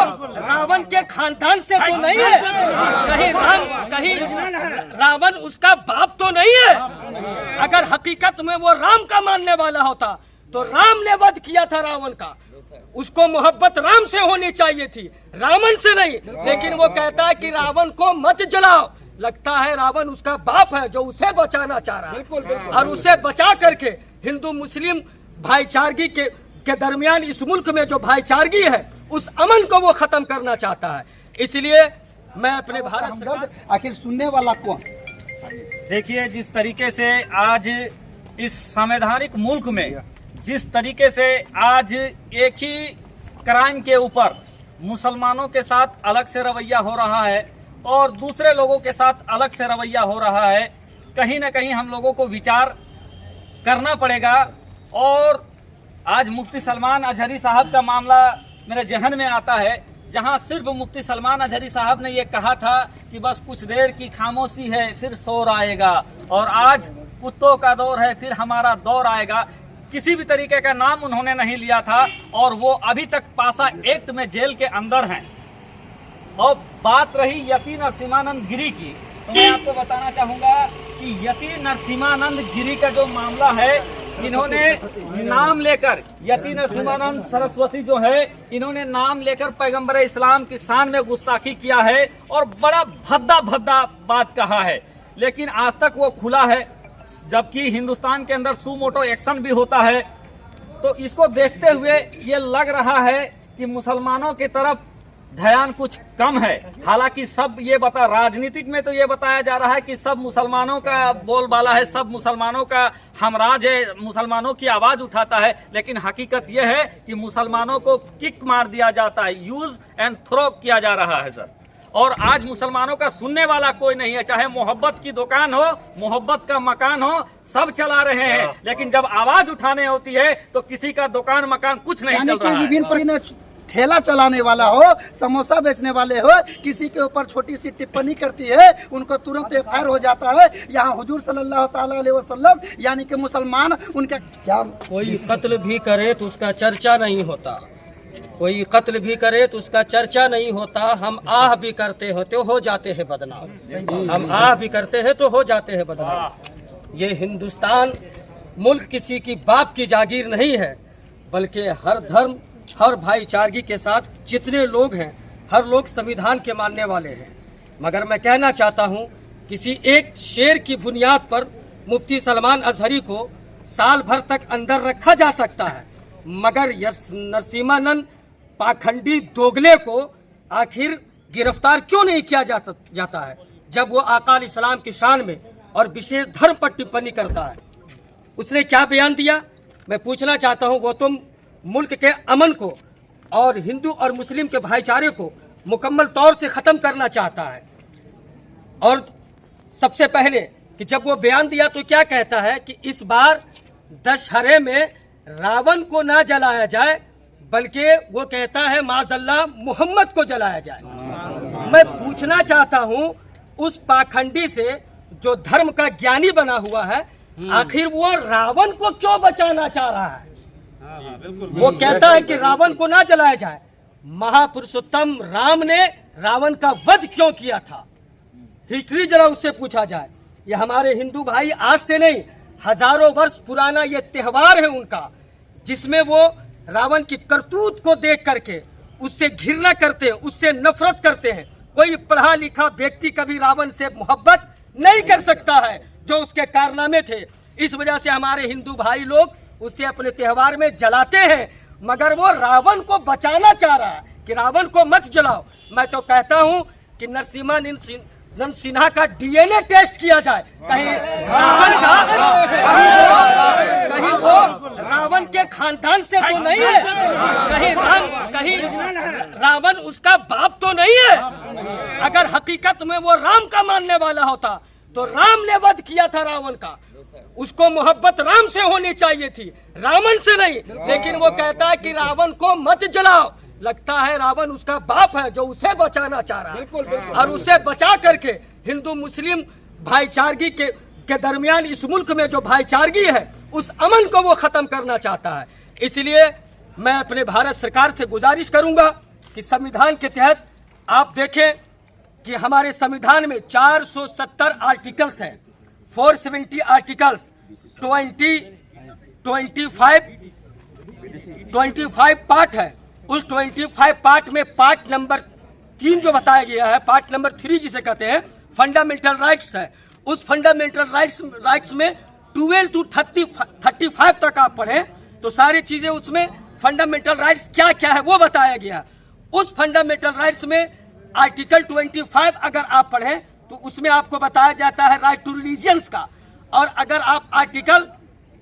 रावण के खानदान से तो नहीं है, कहीं रावण उसका बाप तो नहीं है। अगर हकीकत में वो राम का मानने वाला होता तो राम ने वध किया था रावण का, उसको मोहब्बत राम से होनी चाहिए थी, रावण से नहीं। लेकिन वो कहता है कि रावण को मत जलाओ। लगता है रावण उसका बाप है जो उसे बचाना चाह रहा है, और उसे बचा करके हिंदू मुस्लिम भाईचारगी के दरमियान इस मुल्क में जो भाईचारगी है उस अमन को वो खत्म करना चाहता है। इसलिए मैं अपने भारत सरकार, आखिर सुनने वाला कौन? देखिए, जिस तरीके से आज इस संवैधानिक मुल्क में जिस तरीके से आज एक ही क्राइम के ऊपर मुसलमानों के साथ अलग से रवैया हो रहा है और दूसरे लोगों के साथ अलग से रवैया हो रहा है, कहीं ना कहीं हम लोगों को विचार करना पड़ेगा। और आज मुफ्ती सलमान अजहरी साहब का मामला मेरे जहन में आता है, जहां सिर्फ मुफ्ती सलमान अजहरी साहब ने ये कहा था कि बस कुछ देर की खामोशी है फिर शोर आएगा, और आज कुत्तों का दौर है फिर हमारा दौर आएगा। किसी भी तरीके का नाम उन्होंने नहीं लिया था और वो अभी तक पासा एक्ट में जेल के अंदर हैं। और बात रही यति नरसिम्हानंद गिरी की, तो मैं आपको बताना चाहूंगा कि यति नरसिम्हानंद गिरी का जो मामला है, इन्होंने नाम लेकर, यति नरसिम्हानंद सरस्वती जो है, इन्होंने नाम लेकर पैगंबर इस्लाम की शान में गुस्ताखी किया है और बड़ा भद्दा बात कहा है, लेकिन आज तक वो खुला है, जबकि हिंदुस्तान के अंदर सुमोटो एक्शन भी होता है। तो इसको देखते हुए ये लग रहा है कि मुसलमानों की तरफ ध्यान कुछ कम है। हालांकि सब ये राजनीतिक में तो ये बताया जा रहा है कि सब मुसलमानों का बोलबाला है, सब मुसलमानों का हमराज है, मुसलमानों की आवाज उठाता है, लेकिन हकीकत ये है कि मुसलमानों को किक मार दिया जाता है, यूज एंड थ्रो किया जा रहा है सर। और आज मुसलमानों का सुनने वाला कोई नहीं है, चाहे मोहब्बत की दुकान हो, मोहब्बत का मकान हो, सब चला रहे हैं, लेकिन जब आवाज उठाने होती है तो किसी का दुकान मकान कुछ नहीं चल रहा है। ठेला चलाने वाला हो, समोसा बेचने वाले हो, किसी के ऊपर छोटी सी टिप्पणी करती है उनको तुरंत एफआईआर हो जाता है। यहाँ हुजूर सल्लल्लाहु ताला अलैहि वसल्लम यानी कि मुसलमान उनका क्या, कोई कत्ल भी करे तो उसका चर्चा नहीं होता, कोई कत्ल भी करे तो उसका चर्चा नहीं होता। हम आह भी करते हो तो हो जाते हैं बदनाम, हम आह भी करते हैं तो हो जाते हैं बदनाम। ये हिंदुस्तान मुल्क किसी की बाप की जागीर नहीं है, बल्कि हर धर्म हर भाईचारगी के साथ जितने लोग हैं, हर लोग संविधान के मानने वाले हैं। मगर मैं कहना चाहता हूं, किसी एक शेर की बुनियाद पर मुफ्ती सलमान अजहरी को साल भर तक अंदर रखा जा सकता है, मगर नरसिम्हानंद पाखंडी दोगले को आखिर गिरफ्तार क्यों नहीं किया जाता है, जब वो आका इस्लाम की शान में और विशेष धर्म पर टिप्पणी करता है। उसने क्या बयान दिया, मैं पूछना चाहता हूं। वो तुम मुल्क के अमन को और हिंदू और मुस्लिम के भाईचारे को मुकम्मल तौर से ख़त्म करना चाहता है। और सबसे पहले कि जब वो बयान दिया तो क्या कहता है कि इस बार दशहरे में रावण को ना जलाया जाए, बल्कि वो कहता है माज़अल्लाह मोहम्मद को जलाया जाए। मैं पूछना चाहता हूँ उस पाखंडी से जो धर्म का ज्ञानी बना हुआ है, आखिर वो रावण को क्यों बचाना चाह रहा है? वो कहता है कि रावण को ना जलाया जाए। महापुरुषोत्तम राम ने रावण का वध क्यों किया था, हिस्ट्री जरा उससे पूछा जाए। ये हमारे हिंदू भाई आज से नहीं, हजारों वर्ष पुराना ये त्योहार है उनका, जिसमें वो रावण की करतूत को देख करके उससे घृणा करते हैं, उससे नफरत करते हैं। कोई पढ़ा लिखा व्यक्ति कभी रावण से मोहब्बत नहीं कर सकता है जो उसके कारनामे थे। इस वजह से हमारे हिंदू भाई लोग उसे अपने त्योहार में जलाते हैं, मगर वो रावण को बचाना चाह रहा है कि रावण को मत जलाओ। मैं तो कहता हूं कि नरसिम्हानंद सिन्हा का डीएनए टेस्ट किया जाए, कहीं वो रावण के खानदान से तो नहीं है, कहीं रावण उसका बाप तो नहीं है। अगर हकीकत में वो राम का मानने वाला होता तो राम ने वध किया था रावण का, उसको मोहब्बत राम से होनी चाहिए थी, रावण से नहीं। लेकिन वो कहता है कि रावण को मत जलाओ। लगता है रावण उसका बाप है जो उसे बचाना चाह रहा है, और उसे बचा करके हिंदू मुस्लिम भाईचारगी के दरमियान इस मुल्क में जो भाईचारगी है उस अमन को वो खत्म करना चाहता है। इसलिए मैं अपने भारत सरकार से गुजारिश करूंगा कि संविधान के तहत आप देखें कि हमारे संविधान में 470 आर्टिकल्स हैं, 470 आर्टिकल्स, 25 पार्ट है। उस 25 पार्ट में पार्ट नंबर 3 जो बताया गया है, पार्ट नंबर 3 जिसे कहते हैं फंडामेंटल राइट्स है। उस फंडामेंटल राइट्स में 12 to 35 तक आप पढ़ें तो सारी चीजें उसमें फंडामेंटल राइट्स क्या क्या है वो बताया गया। उस फंडामेंटल राइट्स में आर्टिकल 25 अगर आप पढ़ें तो उसमें आपको बताया जाता है राइट टू रिलीजियंस का, और अगर आप आर्टिकल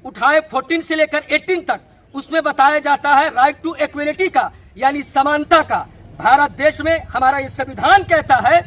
उठाए 14 से लेकर 18 तक उसमें बताया जाता है राइट टू इक्वलिटी का, यानी समानता का। भारत देश में हमारा ये संविधान कहता है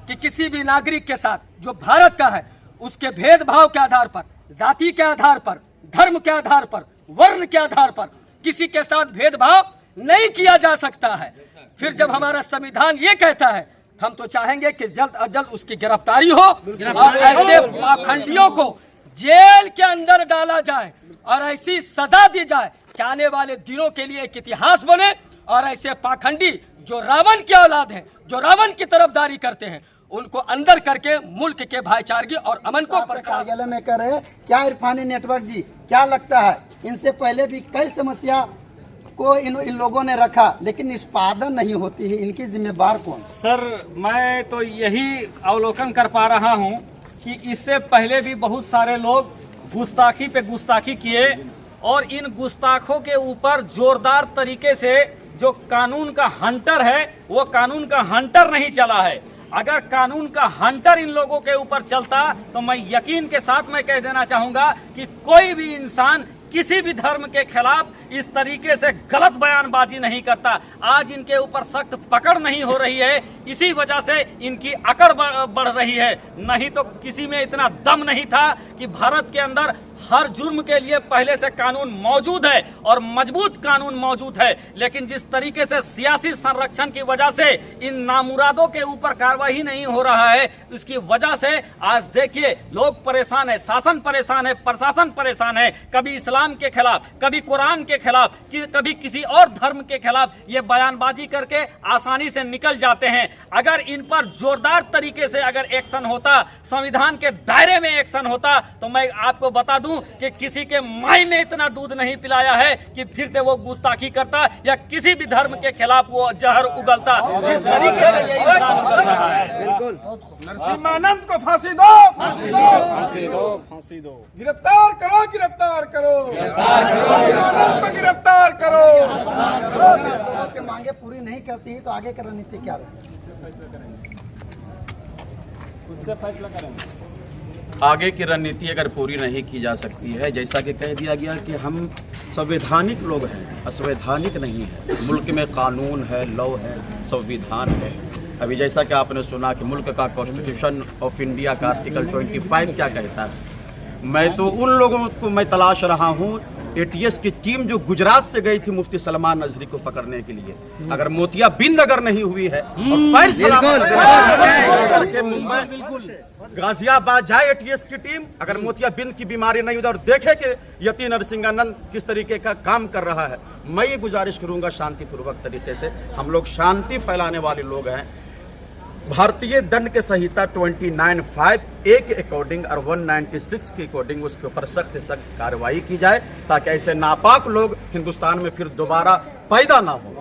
कि किसी भी नागरिक के साथ जो भारत का है उसके भेदभाव के आधार पर, जाति के आधार पर, धर्म के आधार पर, वर्ण के आधार पर किसी के साथ भेदभाव नहीं किया जा सकता है। फिर जब हमारा संविधान ये कहता है, हम तो चाहेंगे कि जल्द अज जल्द उसकी गिरफ्तारी हो और ऐसे पाखंडियों को जेल के अंदर डाला जाए और ऐसी सजा दी जाए कि आने वाले दिनों के लिए एक इतिहास बने और ऐसे पाखंडी जो रावण की औलाद हैं, जो रावण की तरफदारी करते हैं, उनको अंदर करके मुल्क के भाईचारगी और अमन को कार्यालय में कर रहे क्या इरफानी नेटवर्क जी, क्या लगता है इनसे पहले भी कई समस्या को इन लोगों ने रखा लेकिन निष्पादन नहीं होती है, इनकी जिम्मेदार कौन? सर, मैं तो यही अवलोकन कर पा रहा हूं कि इससे पहले भी बहुत सारे लोग गुस्ताखी पे गुस्ताखी किए और इन गुस्ताखों के ऊपर जोरदार तरीके से जो कानून का हंटर है वो कानून का हंटर नहीं चला है। अगर कानून का हंटर इन लोगों के ऊपर चलता तो मैं यकीन के साथ मैं कह देना चाहूंगा कि कोई भी इंसान किसी भी धर्म के खिलाफ इस तरीके से गलत बयानबाजी नहीं करता। आज इनके ऊपर सख्त पकड़ नहीं हो रही है, इसी वजह से इनकी अकड़ बढ़ रही है। नहीं तो किसी में इतना दम नहीं था कि भारत के अंदर हर जुर्म के लिए पहले से कानून मौजूद है और मजबूत कानून मौजूद है, लेकिन जिस तरीके से सियासी संरक्षण की वजह से इन नामुरादों के ऊपर कार्रवाई नहीं हो रहा है, इसकी वजह से आज देखिए लोग परेशान है, शासन परेशान है, प्रशासन परेशान है। कभी इस्लाम के खिलाफ, कभी कुरान के खिलाफ, कभी किसी और धर्म के खिलाफ ये बयानबाजी करके आसानी से निकल जाते हैं। अगर इन पर जोरदार तरीके से अगर एक्शन होता, संविधान के दायरे में एक्शन होता, तो मैं आपको बता दूं कि किसी के माई ने इतना दूध नहीं पिलाया है कि फिर से वो गुस्ताखी करता या किसी भी धर्म के खिलाफ वो जहर उगलता। जिस तरीके से ये इंसान उगल रहा है, बिल्कुल नरसिम्हानंद को फांसी दो, फांसी दो, फांसी दो, फांसी दो, गिरफ्तार करो, गिरफ्तार करो, नरसिम्हानंद को गिरफ्तार करो। लोगों की मांगे पूरी नहीं करती तो आगे का रणनीति क्या रहेगी? आगे की रणनीति अगर पूरी नहीं की जा सकती है, जैसा कि कह दिया गया कि हम संवैधानिक लोग हैं, असंवैधानिक नहीं है। मुल्क में कानून है, लॉ है, संविधान है। अभी जैसा कि आपने सुना कि मुल्क का कॉन्स्टिट्यूशन ऑफ इंडिया का आर्टिकल 25 क्या कहता है। मैं तो उन लोगों को मैं तलाश रहा हूँ, ATS की टीम जो गुजरात से गई थी मुफ्ती सलमान नजरी को पकड़ने के लिए, अगर मोतियाबिंद अगर नहीं हुई है और पैर सलामत करके मुंबई गाजियाबाद जाए ATS की टीम, अगर मोतियाबिंद की बीमारी नहीं हुई और देखे कि यति नरसिंहानंद किस तरीके का काम कर रहा है, मैं ये गुजारिश करूंगा शांतिपूर्वक तरीके से। हम लोग शांति फैलाने वाले लोग हैं। भारतीय दंड के संहिता 29(5) के अकॉर्डिंग और 196 के अकॉर्डिंग उसके ऊपर सख्त से सख्त कार्रवाई की जाए ताकि ऐसे नापाक लोग हिंदुस्तान में फिर दोबारा पैदा ना हो।